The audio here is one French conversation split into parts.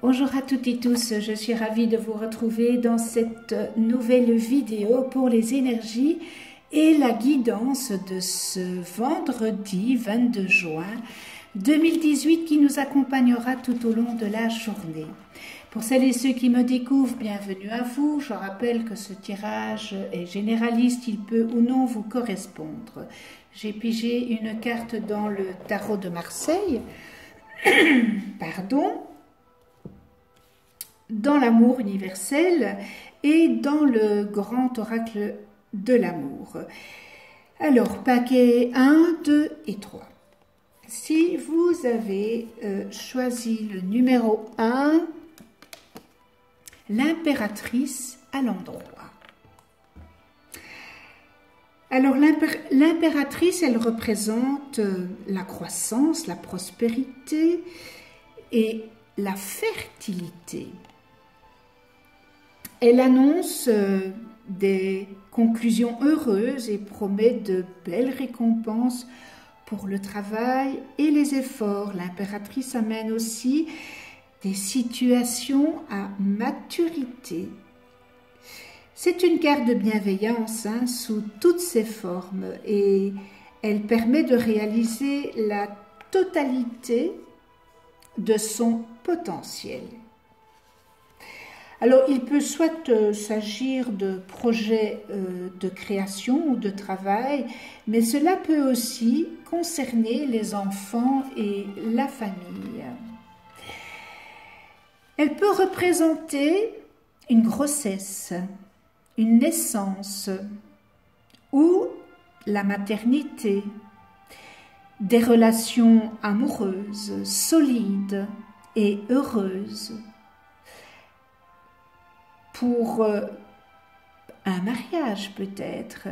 Bonjour à toutes et tous, je suis ravie de vous retrouver dans cette nouvelle vidéo pour les énergies et la guidance de ce vendredi 22 juin 2018 qui nous accompagnera tout au long de la journée. Pour celles et ceux qui me découvrent, bienvenue à vous. Je rappelle que ce tirage est généraliste, il peut ou non vous correspondre. J'ai pigé une carte dans le tarot de Marseille, dans l'amour universel et dans le grand oracle de l'amour. Alors, paquet 1, 2 et 3. Si vous avez choisi le numéro 1, l'impératrice à l'endroit. Alors, l'impératrice, elle représente la croissance, la prospérité et la fertilité. Elle annonce des conclusions heureuses et promet de belles récompenses pour le travail et les efforts. L'impératrice amène aussi des situations à maturité. C'est une carte de bienveillance sous toutes ses formes et elle permet de réaliser la totalité de son potentiel. Alors, il peut soit s'agir de projets de création ou de travail, mais cela peut aussi concerner les enfants et la famille. Elle peut représenter une grossesse, une naissance ou la maternité, des relations amoureuses, solides et heureuses, pour un mariage peut-être.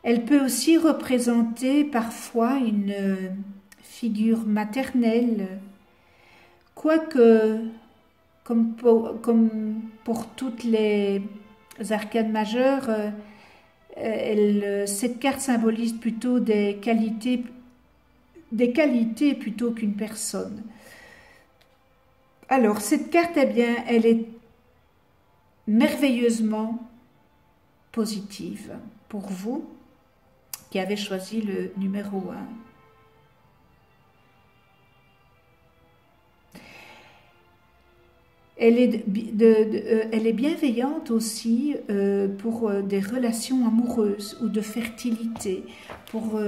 Elle peut aussi représenter parfois une figure maternelle, quoique, comme pour toutes les arcanes majeures, cette carte symbolise plutôt des qualités plutôt qu'une personne. Alors, cette carte, eh bien, elle est merveilleusement positive pour vous qui avez choisi le numéro 1. Elle est bienveillante aussi pour des relations amoureuses ou de fertilité, pour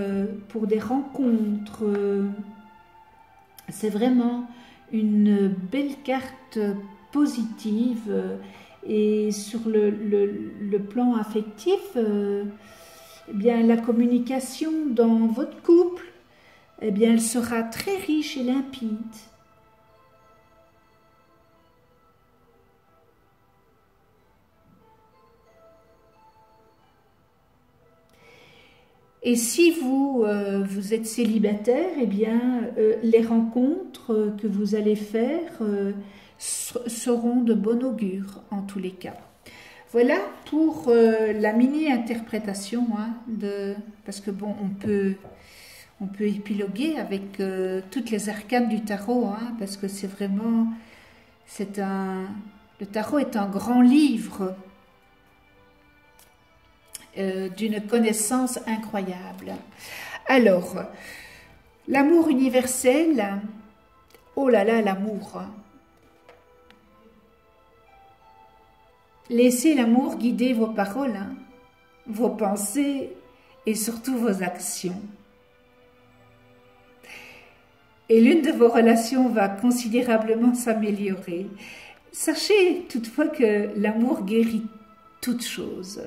des rencontres. C'est vraiment une belle carte positive et sur le plan affectif, eh bien, la communication dans votre couple, eh bien, elle sera très riche et limpide. Et si vous êtes célibataire, eh bien, les rencontres que vous allez faire seront de bon augure en tous les cas. Voilà pour la mini-interprétation, parce que bon, on peut épiloguer avec toutes les arcanes du tarot, parce que c'est vraiment, le tarot est un grand livre d'une connaissance incroyable. Alors, l'amour universel, oh là là, l'amour. Laissez l'amour guider vos paroles, vos pensées et surtout vos actions. Et l'une de vos relations va considérablement s'améliorer. Sachez toutefois que l'amour guérit toute chose.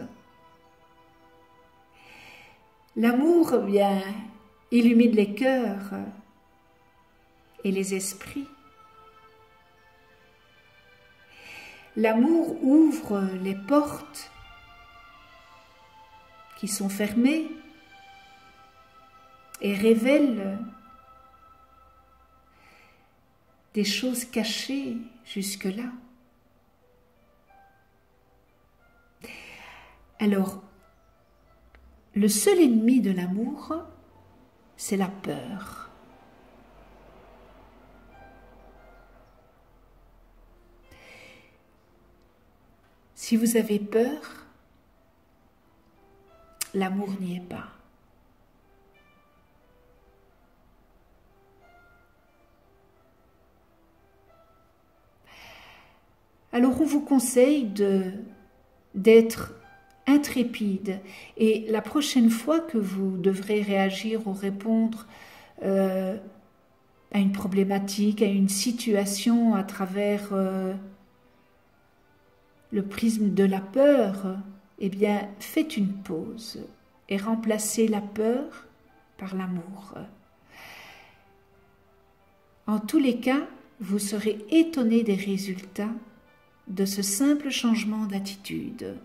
L'amour, bien, illumine les cœurs et les esprits. L'amour ouvre les portes qui sont fermées et révèle des choses cachées jusque-là. Alors, le seul ennemi de l'amour, c'est la peur. Si vous avez peur, l'amour n'y est pas. Alors on vous conseille d'être intrépide, et la prochaine fois que vous devrez réagir ou répondre à une problématique, à une situation à travers le prisme de la peur, eh bien faites une pause et remplacez la peur par l'amour. En tous les cas, vous serez étonné des résultats de ce simple changement d'attitude.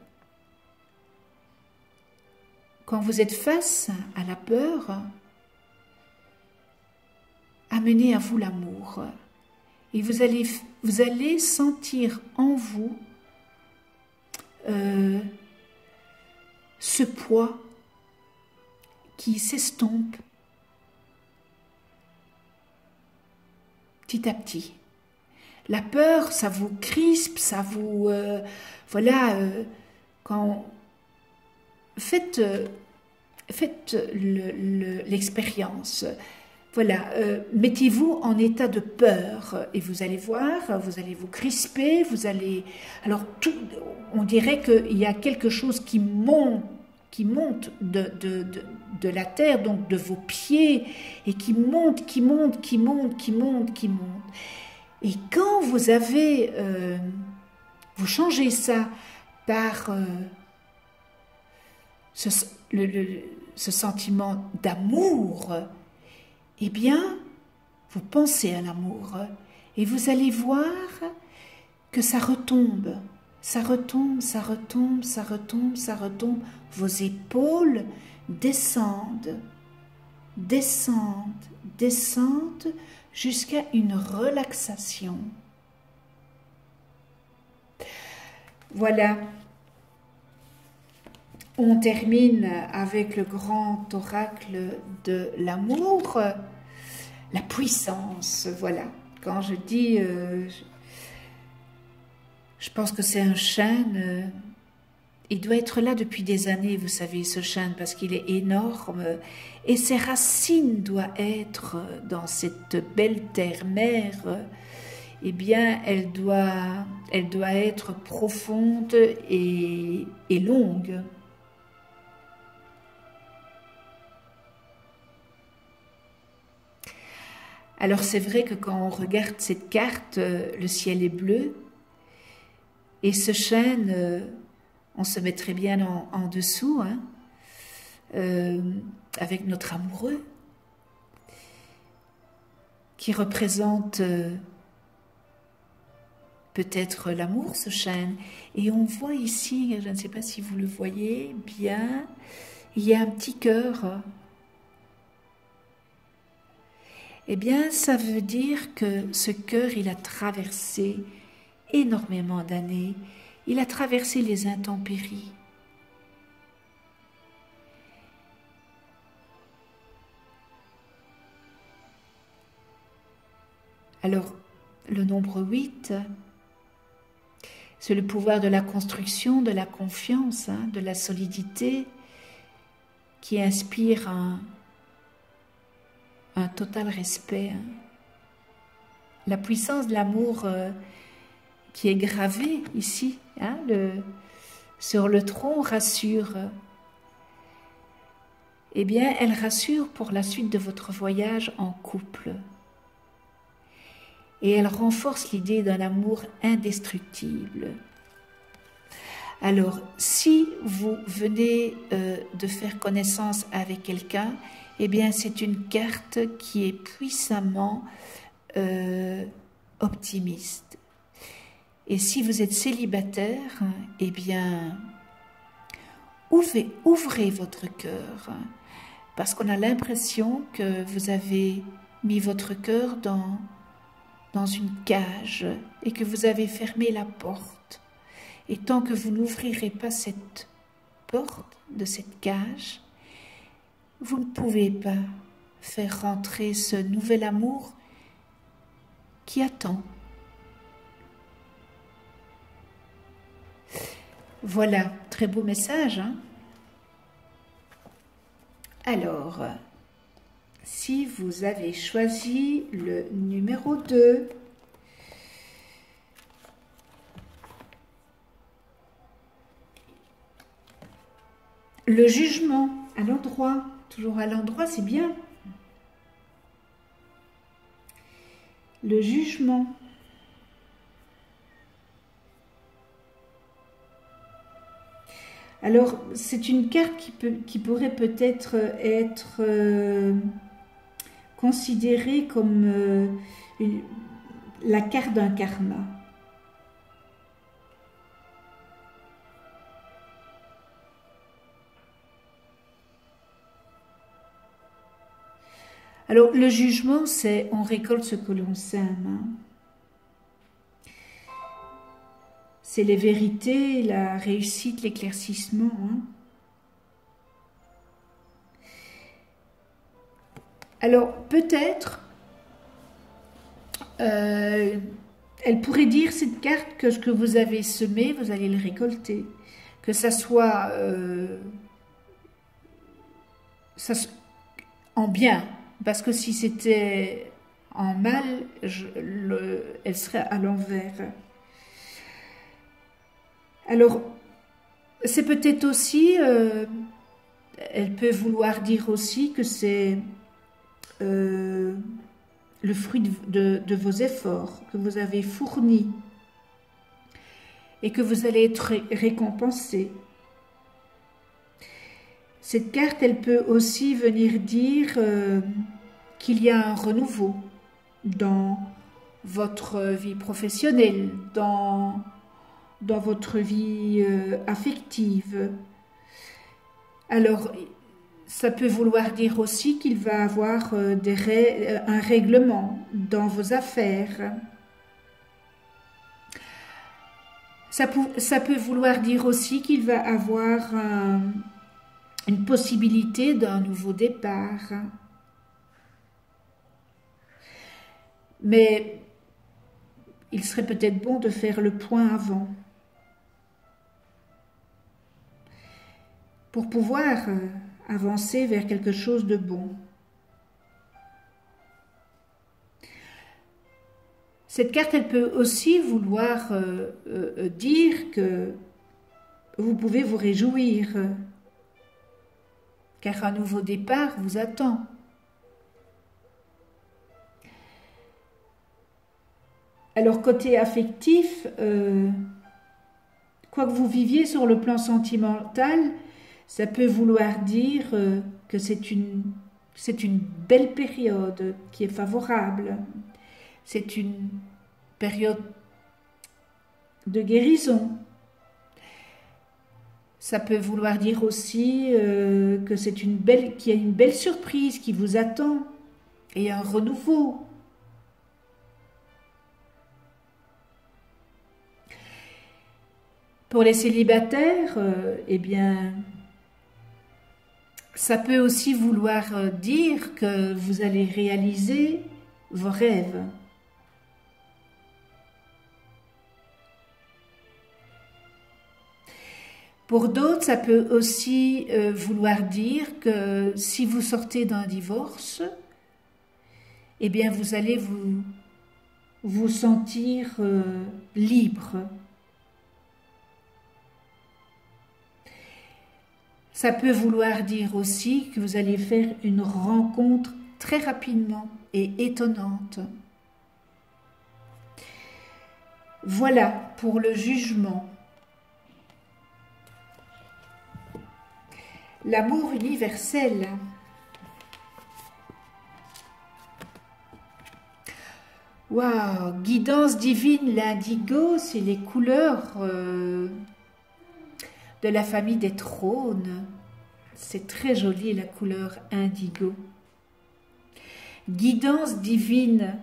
Quand vous êtes face à la peur, amenez à vous l'amour et vous allez sentir en vous ce poids qui s'estompe petit à petit. La peur, ça vous crispe, ça vous... quand... Faites l'expérience. Voilà, mettez-vous en état de peur et vous allez voir, vous allez vous crisper, vous allez... Alors, on dirait qu'il y a quelque chose qui monte de la terre, donc de vos pieds, et qui monte. Et quand vous avez... vous changez ça par ce sentiment d'amour, eh bien, vous pensez à l'amour et vous allez voir que ça retombe. Vos épaules descendent jusqu'à une relaxation. Voilà. On termine avec le grand oracle de l'amour, la puissance. Voilà. Quand je dis, je pense que c'est un chêne. Il doit être là depuis des années, vous savez, ce chêne, parce qu'il est énorme. Et ses racines doivent être dans cette belle terre-mère. Eh bien, elle doit être profonde et longue. Alors c'est vrai que quand on regarde cette carte, le ciel est bleu et ce chêne, on se mettrait bien en dessous, hein, avec notre amoureux qui représente peut-être l'amour, ce chêne. Et on voit ici, je ne sais pas si vous le voyez bien, il y a un petit cœur. Eh bien, ça veut dire que ce cœur, il a traversé énormément d'années. Il a traversé les intempéries. Alors, le nombre 8, c'est le pouvoir de la construction, de la confiance, hein, de la solidité, qui inspire un total respect. La puissance de l'amour qui est gravée ici, hein, sur le tronc rassure. Eh bien, elle rassure pour la suite de votre voyage en couple. Et elle renforce l'idée d'un amour indestructible. Alors, si vous venez de faire connaissance avec quelqu'un, eh bien, c'est une carte qui est puissamment optimiste. Et si vous êtes célibataire, eh bien, ouvrez votre cœur, parce qu'on a l'impression que vous avez mis votre cœur dans une cage et que vous avez fermé la porte. Et tant que vous n'ouvrirez pas cette porte de cette cage, vous ne pouvez pas faire rentrer ce nouvel amour qui attend. Voilà, très beau message, hein. Alors, si vous avez choisi le numéro 2, le jugement à l'endroit, toujours à l'endroit, c'est bien. Le jugement. Alors, c'est une carte qui pourrait peut-être être considérée comme la carte d'un karma. Alors, le jugement, c'est on récolte ce que l'on sème, hein. C'est les vérités, la réussite, l'éclaircissement, hein. Alors, peut-être, elle pourrait dire, cette carte, que ce que vous avez semé, vous allez le récolter. Que ça soit en bien. Parce que si c'était en mal, elle serait à l'envers. Alors, c'est peut-être aussi, elle peut vouloir dire aussi que c'est le fruit de vos efforts que vous avez fournis et que vous allez être récompensé. Cette carte, elle peut aussi venir dire qu'il y a un renouveau dans votre vie professionnelle, dans votre vie affective. Alors, ça peut vouloir dire aussi qu'il va avoir un règlement dans vos affaires. Ça peut vouloir dire aussi qu'il va avoir une possibilité d'un nouveau départ. Mais il serait peut-être bon de faire le point avant, pour pouvoir avancer vers quelque chose de bon. Cette carte, elle peut aussi vouloir dire que vous pouvez vous réjouir, car un nouveau départ vous attend. Alors, côté affectif, quoi que vous viviez sur le plan sentimental, ça peut vouloir dire que c'est une belle période qui est favorable. C'est une période de guérison. Ça peut vouloir dire aussi que qu'il y a une belle surprise qui vous attend et un renouveau. Pour les célibataires, eh bien, ça peut aussi vouloir dire que vous allez réaliser vos rêves. Pour d'autres, ça peut aussi vouloir dire que si vous sortez d'un divorce, eh bien, vous allez vous sentir libre. Ça peut vouloir dire aussi que vous allez faire une rencontre très rapidement et étonnante. Voilà pour le jugement. L'amour universel. Waouh, guidance divine, l'indigo, c'est les couleurs de la famille des trônes. C'est très joli la couleur indigo. Guidance divine,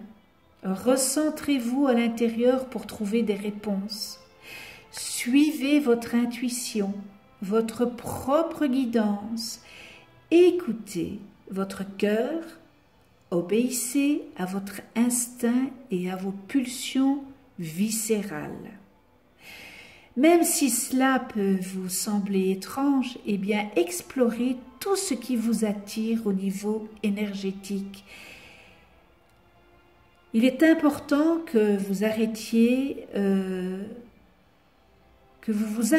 recentrez-vous à l'intérieur pour trouver des réponses. Suivez votre intuition, votre propre guidance. Écoutez votre cœur, obéissez à votre instinct et à vos pulsions viscérales. Même si cela peut vous sembler étrange, eh bien, explorez tout ce qui vous attire au niveau énergétique. Il est important que vous arrêtiez, que vous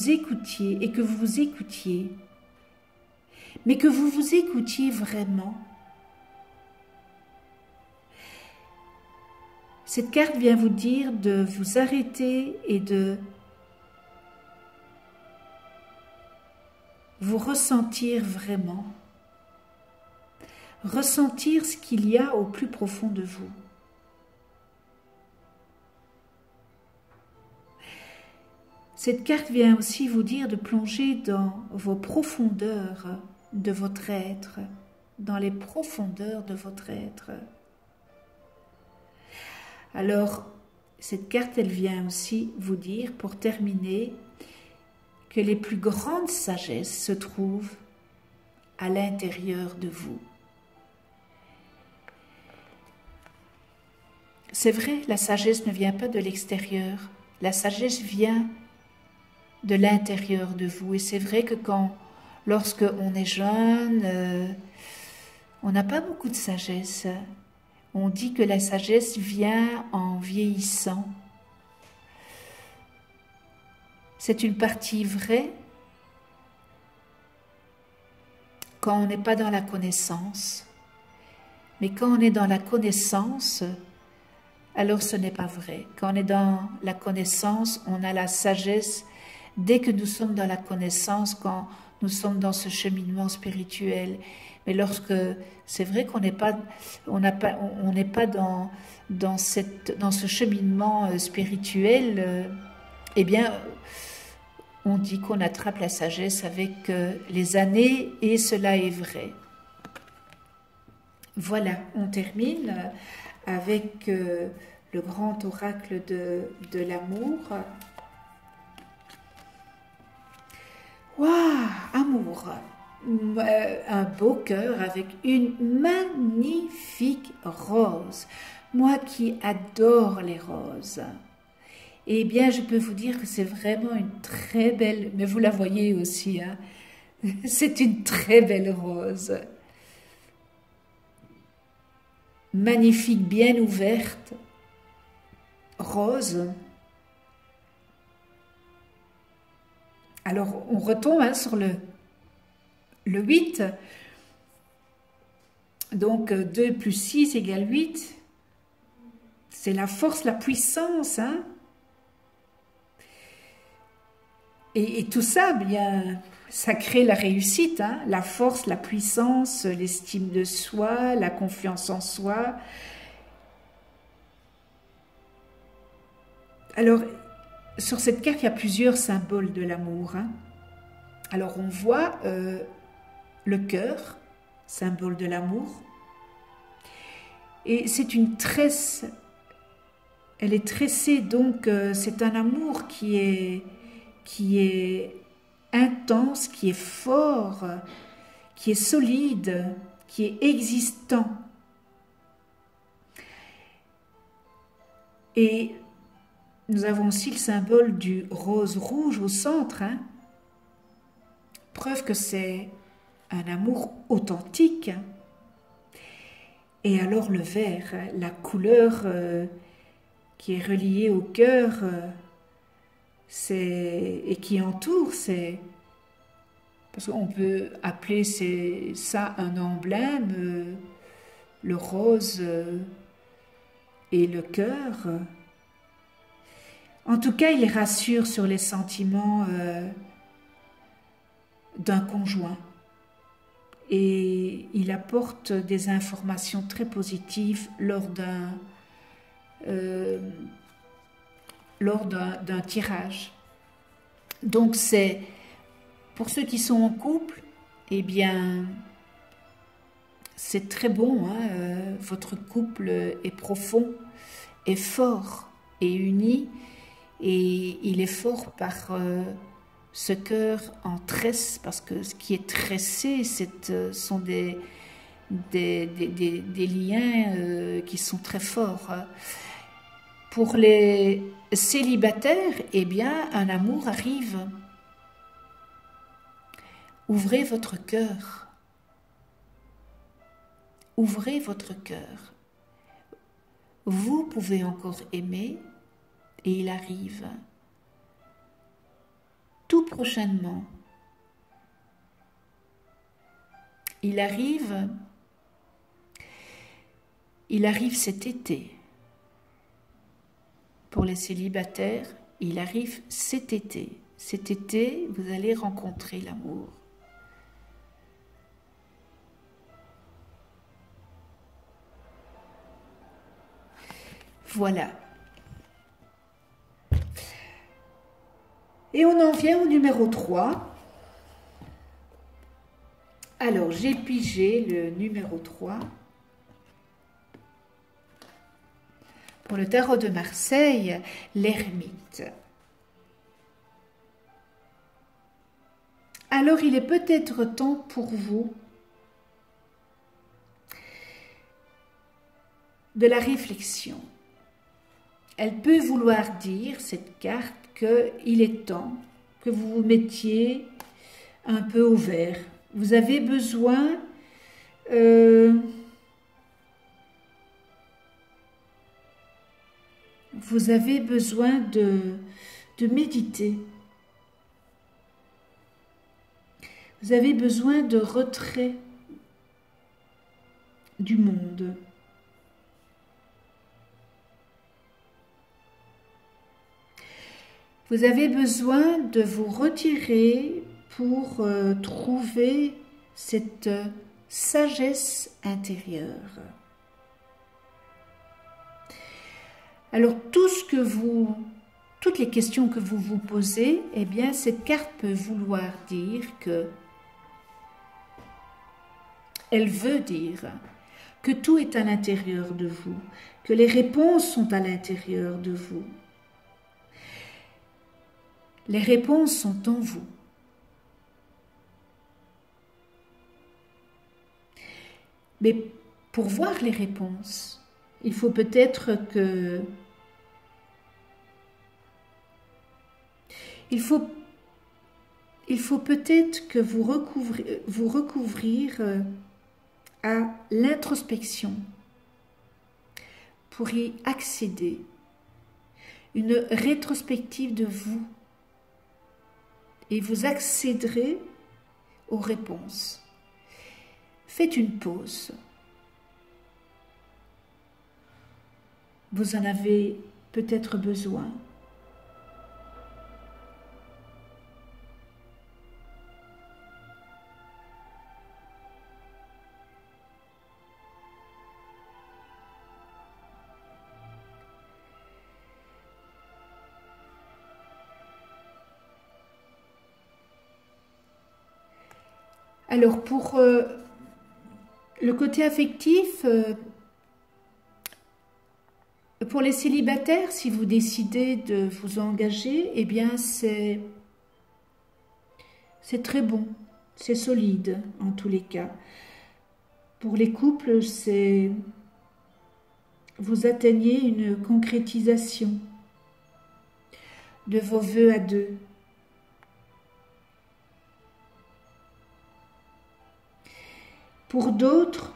écoutiez et que vous vous écoutiez, mais que vous vous écoutiez vraiment. Cette carte vient vous dire de vous arrêter et de vous ressentir vraiment. Ressentir ce qu'il y a au plus profond de vous. Cette carte vient aussi vous dire de plonger dans vos profondeurs de votre être, dans les profondeurs de votre être. Alors, cette carte, elle vient aussi vous dire, pour terminer, que les plus grandes sagesses se trouvent à l'intérieur de vous. C'est vrai, la sagesse ne vient pas de l'extérieur. La sagesse vient de l'intérieur de vous. Et c'est vrai que lorsque on est jeune, on n'a pas beaucoup de sagesse. On dit que la sagesse vient en vieillissant. C'est une partie vraie quand on n'est pas dans la connaissance. Mais quand on est dans la connaissance, alors ce n'est pas vrai. Quand on est dans la connaissance, on a la sagesse. Dès que nous sommes dans la connaissance, quand nous sommes dans ce cheminement spirituel, mais lorsque c'est vrai qu'on n'est pas, on n'est pas dans ce cheminement spirituel, eh bien, on dit qu'on attrape la sagesse avec les années, et cela est vrai. Voilà, on termine avec le grand oracle de l'amour. Waouh, amour! Un beau cœur avec une magnifique rose. Moi qui adore les roses. Eh bien, je peux vous dire que c'est vraiment une très belle... Mais vous la voyez aussi, hein? C'est une très belle rose. Magnifique, bien ouverte. Rose. Alors, on retombe sur le 8, donc 2 plus 6 égale 8, c'est la force, la puissance, hein? Et tout ça, bien, ça crée la réussite, hein? La force, la puissance, l'estime de soi, la confiance en soi. Alors, sur cette carte, il y a plusieurs symboles de l'amour, hein? Alors, on voit le cœur, symbole de l'amour, et c'est une tresse, elle est tressée, donc c'est un amour qui est intense, qui est fort, qui est solide, qui est existant. Et nous avons aussi le symbole du rose rouge au centre, hein? Preuve que c'est un amour authentique. Et alors le vert, la couleur qui est reliée au cœur et qui entoure, parce qu'on peut appeler ça un emblème, le rose et le cœur. En tout cas, il rassure sur les sentiments d'un conjoint. Et il apporte des informations très positives lors d'un tirage. Donc c'est pour ceux qui sont en couple, eh bien c'est très bon, hein, votre couple est profond, est fort et uni, et il est fort par ce cœur en tresse, parce que ce qui est tressé, sont des liens qui sont très forts. Pour les célibataires, eh bien, un amour arrive. Ouvrez votre cœur. Ouvrez votre cœur. Vous pouvez encore aimer et il arrive tout prochainement. Il arrive cet été. Pour les célibataires, il arrive cet été. Cet été, vous allez rencontrer l'amour. Voilà. Et on en vient au numéro 3. Alors, j'ai pigé le numéro 3. Pour le tarot de Marseille, l'ermite. Alors, il est peut-être temps pour vous de la réflexion. Elle peut vouloir dire, cette carte, qu'il est temps que vous vous mettiez un peu au vert. Vous avez besoin de méditer. Vous avez besoin de retrait du monde. Vous avez besoin de vous retirer pour trouver cette sagesse intérieure. Alors, toutes les questions que vous vous posez, eh bien, cette carte peut vouloir dire elle veut dire que tout est à l'intérieur de vous, que les réponses sont à l'intérieur de vous. Les réponses sont en vous. Mais pour voir les réponses, il faut peut-être que... Il faut peut-être que vous recouvrir à l'introspection pour y accéder. Une rétrospective de vous. Et vous accéderez aux réponses. Faites une pause. Vous en avez peut-être besoin. Alors pour le côté affectif, pour les célibataires, si vous décidez de vous engager, eh bien c'est très bon, c'est solide en tous les cas. Pour les couples, vous atteignez une concrétisation de vos vœux à deux. Pour d'autres,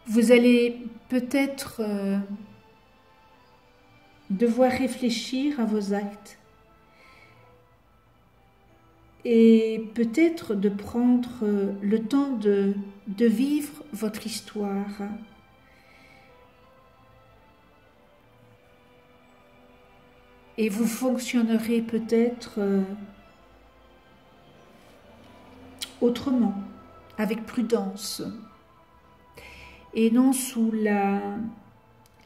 vous allez peut-être devoir réfléchir à vos actes et peut-être de prendre le temps de vivre votre histoire. Et vous fonctionnerez peut-être autrement, avec prudence, et non sous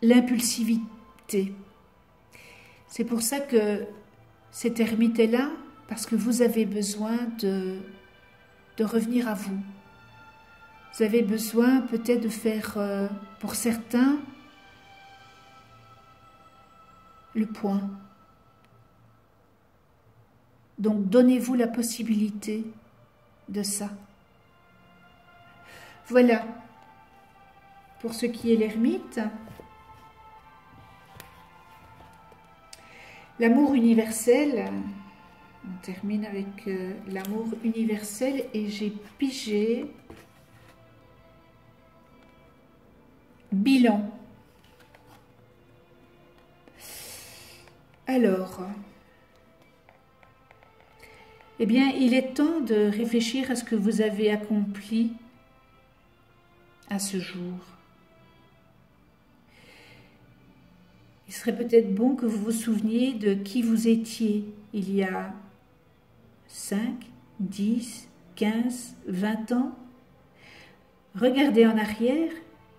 l'impulsivité. C'est pour ça que cette ermite est là, parce que vous avez besoin de revenir à vous. Vous avez besoin peut-être de faire, pour certains, le point. Donc, donnez-vous la possibilité de ça. Voilà, pour ce qui est l'ermite. L'amour universel, on termine avec l'amour universel et j'ai pigé bilan. Alors, eh bien, il est temps de réfléchir à ce que vous avez accompli à ce jour. Il serait peut-être bon que vous vous souveniez de qui vous étiez il y a 5, 10, 15, 20 ans. Regardez en arrière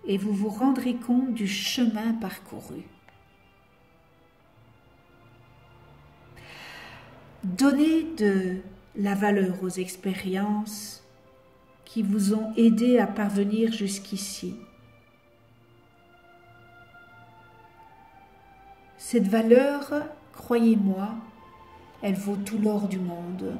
et vous vous rendrez compte du chemin parcouru. Donnez de la valeur aux expériences qui vous ont aidé à parvenir jusqu'ici. Cette valeur, croyez-moi, elle vaut tout l'or du monde.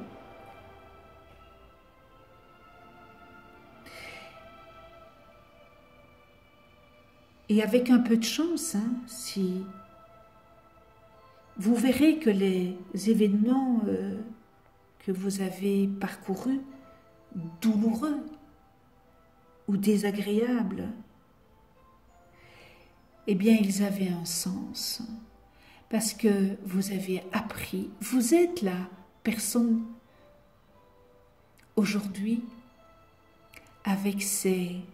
Et avec un peu de chance, si vous verrez que les événements que vous avez parcourus, douloureux ou désagréables, eh bien, ils avaient un sens. Parce que vous avez appris, vous êtes la personne aujourd'hui avec ces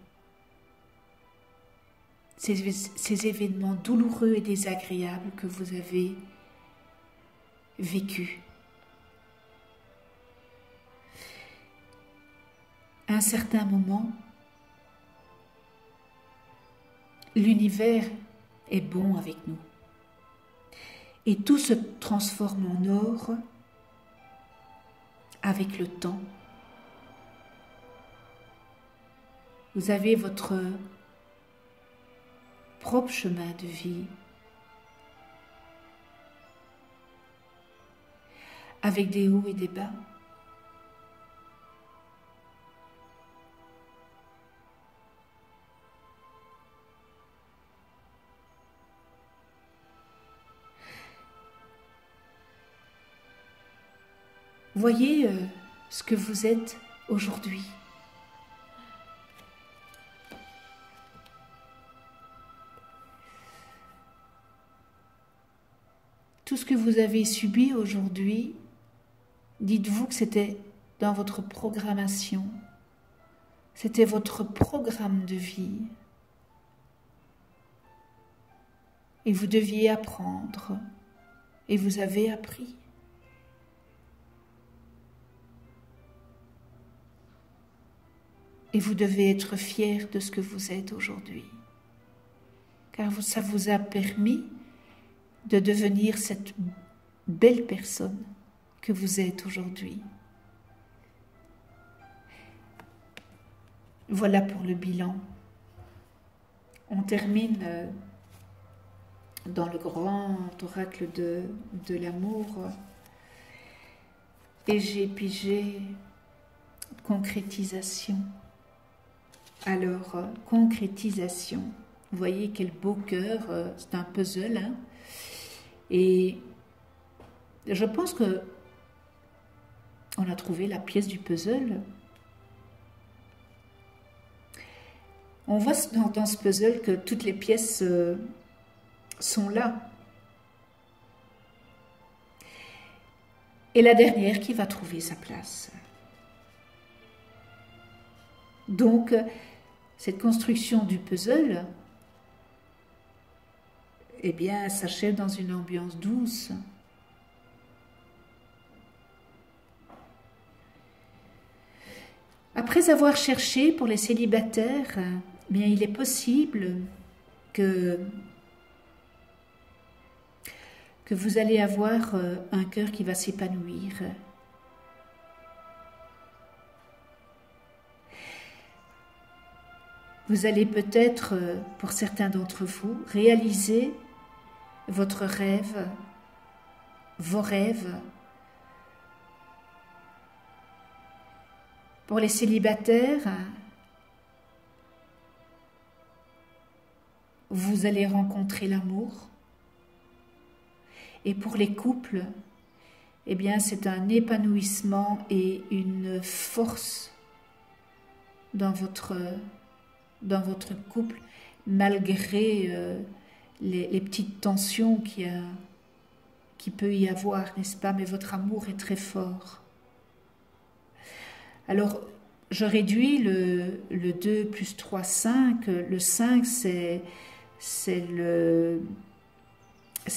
événements douloureux et désagréables que vous avez vécus. À un certain moment, l'univers est bon avec nous. Et tout se transforme en or avec le temps. Vous avez votre propre chemin de vie, avec des hauts et des bas. Voyez ce que vous êtes aujourd'hui. Tout ce que vous avez subi aujourd'hui, dites-vous que c'était dans votre programmation. C'était votre programme de vie. Et vous deviez apprendre. Et vous avez appris. Et vous devez être fier de ce que vous êtes aujourd'hui. Car ça vous a permis de devenir cette belle personne que vous êtes aujourd'hui. Voilà pour le bilan. On termine dans le grand oracle de l'amour et j'ai pigé concrétisation. Alors, concrétisation. Vous voyez quel beau cœur, c'est un puzzle. Et je pense que on a trouvé la pièce du puzzle. On voit dans ce puzzle que toutes les pièces sont là. Et la dernière qui va trouver sa place. Donc, cette construction du puzzle, eh bien, s'achève dans une ambiance douce. Après avoir cherché pour les célibataires, eh bien, il est possible que vous allez avoir un cœur qui va s'épanouir. Vous allez peut-être, pour certains d'entre vous, réaliser votre rêve, vos rêves. Pour les célibataires, vous allez rencontrer l'amour. Et pour les couples, eh bien, c'est un épanouissement et une force dans votre couple, malgré les petites tensions qui peut y avoir, n'est-ce pas? Mais votre amour est très fort. Alors, je réduis le 2 plus 3, 5. Le 5, c'est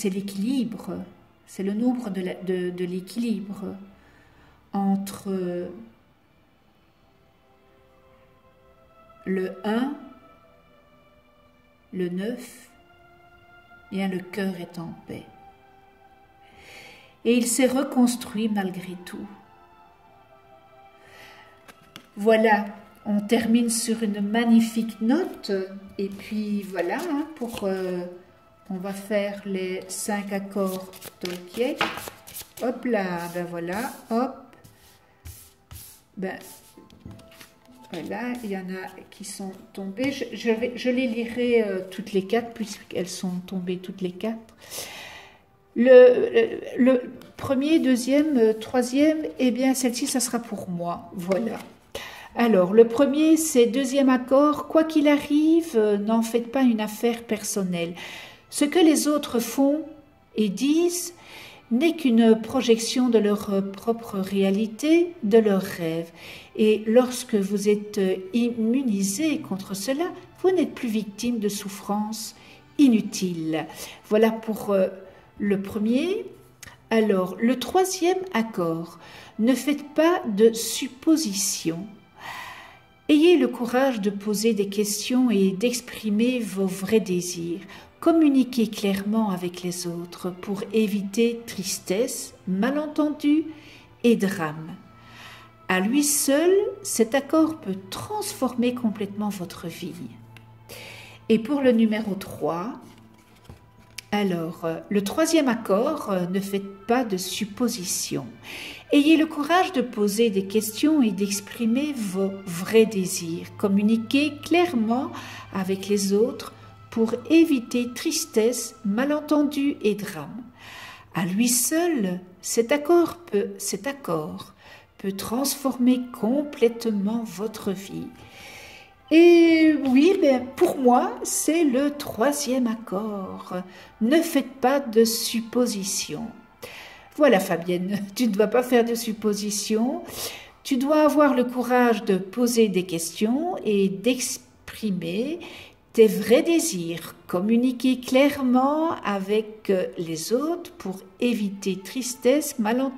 l'équilibre, c'est le nombre de l'équilibre entre le 1, le 9, bien le cœur est en paix. Et il s'est reconstruit malgré tout. Voilà, on termine sur une magnifique note. Et puis voilà, on va faire les 5 accords Tolkien. Hop là, ben voilà, hop. Ben voilà, il y en a qui sont tombées. Je les lirai toutes les 4 puisqu'elles sont tombées toutes les 4. Le premier, deuxième, troisième, eh bien celle-ci, ça sera pour moi. Voilà. Alors, le premier, c'est deuxième accord. Quoi qu'il arrive, n'en faites pas une affaire personnelle. Ce que les autres font et disent n'est qu'une projection de leur propre réalité, de leurs rêves. Et lorsque vous êtes immunisé contre cela, vous n'êtes plus victime de souffrances inutiles. Voilà pour le premier. Alors, le troisième accord. Ne faites pas de suppositions. Ayez le courage de poser des questions et d'exprimer vos vrais désirs. Communiquez clairement avec les autres pour éviter tristesse, malentendus et drame. À lui seul, cet accord peut transformer complètement votre vie. Et pour le numéro 3, alors, le troisième accord, ne faites pas de suppositions. Ayez le courage de poser des questions et d'exprimer vos vrais désirs. Communiquez clairement avec les autres pour éviter tristesse, malentendus et drame. À lui seul, cet accord peut transformer complètement votre vie. Et oui, mais pour moi, c'est le troisième accord. Ne faites pas de suppositions. Voilà Fabienne, tu ne dois pas faire de suppositions. Tu dois avoir le courage de poser des questions et d'exprimer tes vrais désirs. Communiquer clairement avec les autres pour éviter tristesse, malentendu.